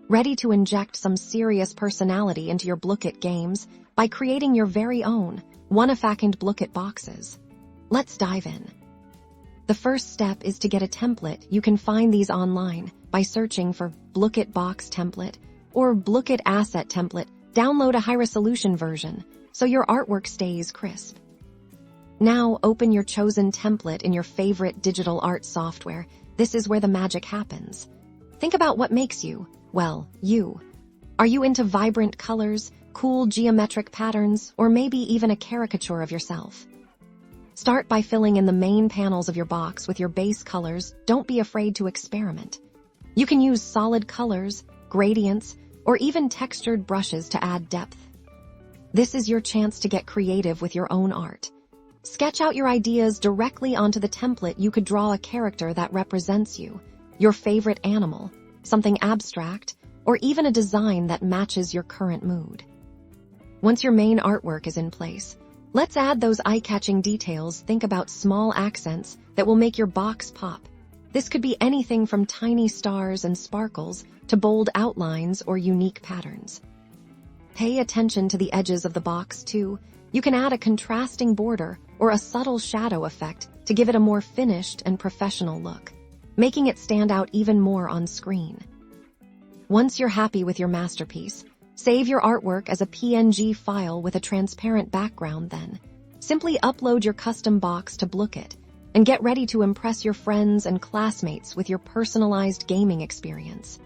Ready to inject some serious personality into your Blooket games by creating your very own one-of-a-kind Blooket boxes? Let's dive in. The first step is to get a template. You can find these online by searching for Blooket Box Template or Blooket Asset Template. Download a high-resolution version so your artwork stays crisp. Now open your chosen template in your favorite digital art software. This is where the magic happens. Think about what makes you, well, you. Are you into vibrant colors, cool geometric patterns, or maybe even a caricature of yourself? Start by filling in the main panels of your box with your base colors. Don't be afraid to experiment. You can use solid colors, gradients, or even textured brushes to add depth. This is your chance to get creative with your own art. Sketch out your ideas directly onto the template. You could draw a character that represents you, your favorite animal, something abstract, or even a design that matches your current mood. Once your main artwork is in place, let's add those eye-catching details. Think about small accents that will make your box pop. This could be anything from tiny stars and sparkles to bold outlines or unique patterns. Pay attention to the edges of the box too. You can add a contrasting border or a subtle shadow effect to give it a more finished and professional look, making it stand out even more on screen. Once you're happy with your masterpiece, save your artwork as a PNG file with a transparent background. Then simply upload your custom box to Blooket and get ready to impress your friends and classmates with your personalized gaming experience.